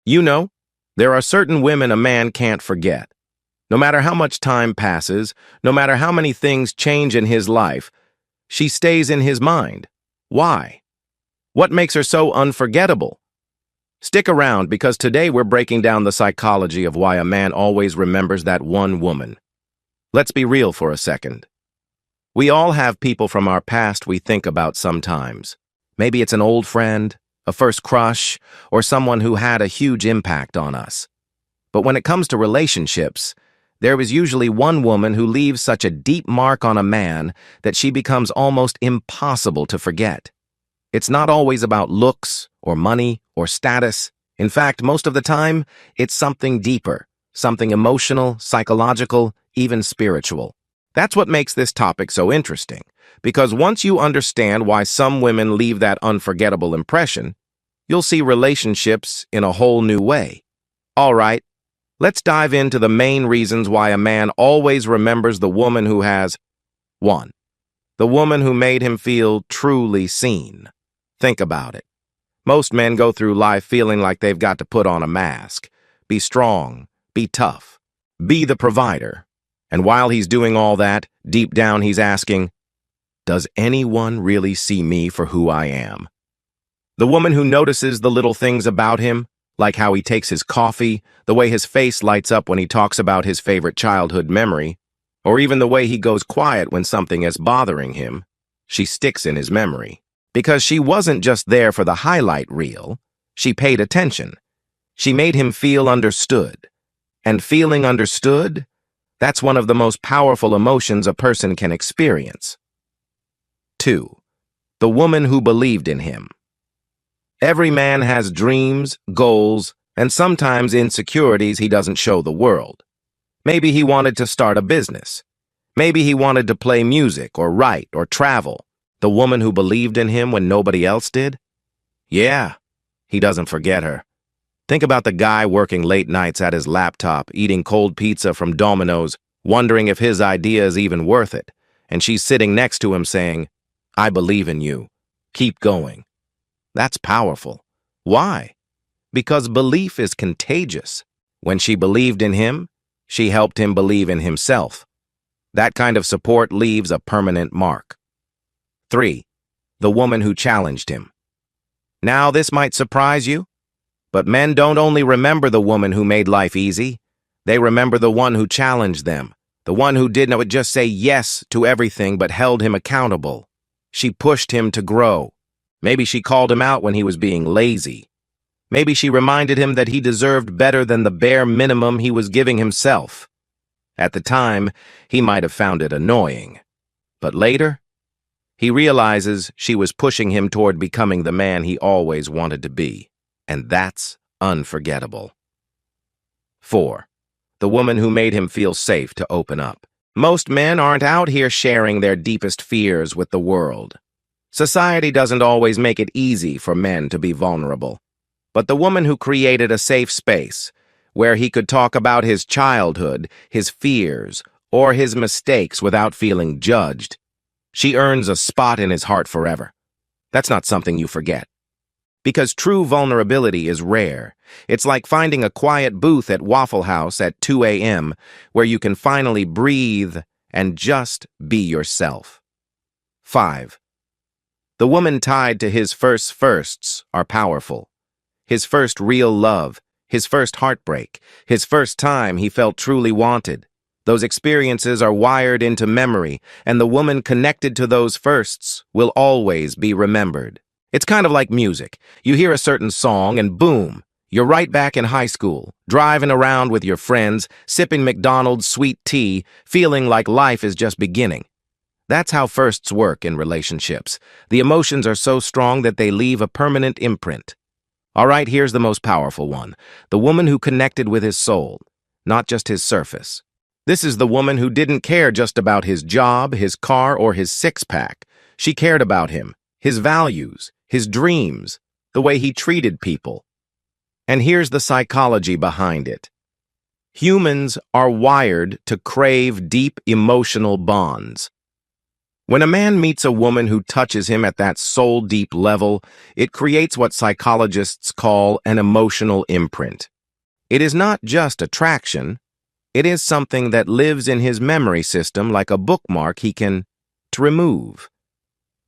You know, there are certain women a man can't forget. No matter how much time passes, no matter how many things change in his life, she stays in his mind. Why? What makes her so unforgettable? Stick around because today we're breaking down the psychology of why a man always remembers that one woman. Let's be real for a second. We all have people from our past we think about sometimes. Maybe it's an old friend, a first crush, or someone who had a huge impact on us. But when it comes to relationships, there is usually one woman who leaves such a deep mark on a man that she becomes almost impossible to forget. It's not always about looks, or money, or status. In fact, most of the time, it's something deeper, something emotional, psychological, even spiritual. That's what makes this topic so interesting, because once you understand why some women leave that unforgettable impression, you'll see relationships in a whole new way. All right, let's dive into the main reasons why a man always remembers the woman who has 1. The woman who made him feel truly seen. Think about it. Most men go through life feeling like they've got to put on a mask, be strong, be tough, be the provider. And while he's doing all that, deep down he's asking, does anyone really see me for who I am? The woman who notices the little things about him, like how he takes his coffee, the way his face lights up when he talks about his favorite childhood memory, or even the way he goes quiet when something is bothering him, she sticks in his memory. Because she wasn't just there for the highlight reel, she paid attention. She made him feel understood. And feeling understood, that's one of the most powerful emotions a person can experience. 2. The woman who believed in him. Every man has dreams, goals, and sometimes insecurities he doesn't show the world. Maybe he wanted to start a business. Maybe he wanted to play music or write or travel. The woman who believed in him when nobody else did? Yeah, he doesn't forget her. Think about the guy working late nights at his laptop, eating cold pizza from Domino's, wondering if his idea is even worth it, and she's sitting next to him saying, I believe in you. Keep going. That's powerful. Why? Because belief is contagious. When she believed in him, she helped him believe in himself. That kind of support leaves a permanent mark. 3. The woman who challenged him. Now, this might surprise you, but men don't only remember the woman who made life easy, they remember the one who challenged them, the one who didn't just say yes to everything but held him accountable. She pushed him to grow. Maybe she called him out when he was being lazy. Maybe she reminded him that he deserved better than the bare minimum he was giving himself. At the time, he might have found it annoying. But later, he realizes she was pushing him toward becoming the man he always wanted to be. And that's unforgettable. 4. The woman who made him feel safe to open up. Most men aren't out here sharing their deepest fears with the world. Society doesn't always make it easy for men to be vulnerable. But the woman who created a safe space, where he could talk about his childhood, his fears, or his mistakes without feeling judged, she earns a spot in his heart forever. That's not something you forget. Because true vulnerability is rare. It's like finding a quiet booth at Waffle House at 2 a.m. where you can finally breathe and just be yourself. 5. The woman tied to his firsts are powerful. His first real love, his first heartbreak, his first time he felt truly wanted. Those experiences are wired into memory, and the woman connected to those firsts will always be remembered. It's kind of like music. You hear a certain song and boom, you're right back in high school, driving around with your friends, sipping McDonald's sweet tea, feeling like life is just beginning. That's how firsts work in relationships. The emotions are so strong that they leave a permanent imprint. All right, here's the most powerful one. The woman who connected with his soul, not just his surface. This is the woman who didn't care just about his job, his car, or his six-pack. She cared about him, his values, his dreams, the way he treated people. And here's the psychology behind it. Humans are wired to crave deep emotional bonds. When a man meets a woman who touches him at that soul-deep level, it creates what psychologists call an emotional imprint. It is not just attraction, it is something that lives in his memory system like a bookmark he can remove.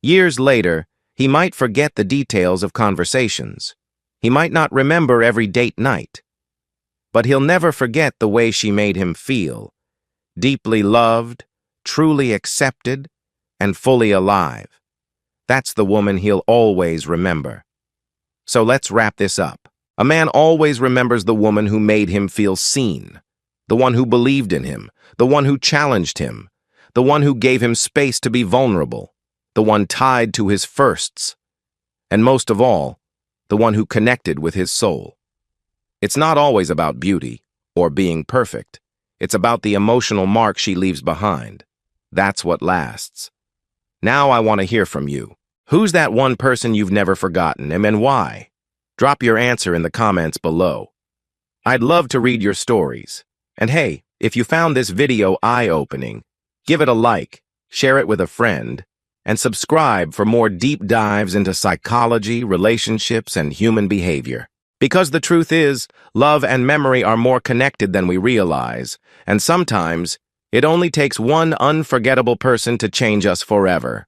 Years later, he might forget the details of conversations. He might not remember every date night. But he'll never forget the way she made him feel, deeply loved, truly accepted, and fully alive. That's the woman he'll always remember. So let's wrap this up. A man always remembers the woman who made him feel seen, the one who believed in him, the one who challenged him, the one who gave him space to be vulnerable, the one tied to his firsts, and most of all, the one who connected with his soul. It's not always about beauty or being perfect. It's about the emotional mark she leaves behind. That's what lasts. Now I want to hear from you. Who's that one person you've never forgotten, and why? Drop your answer in the comments below. I'd love to read your stories. And hey, if you found this video eye-opening, give it a like, share it with a friend, and subscribe for more deep dives into psychology, relationships, and human behavior. Because the truth is, love and memory are more connected than we realize, and sometimes it only takes one unforgettable person to change us forever.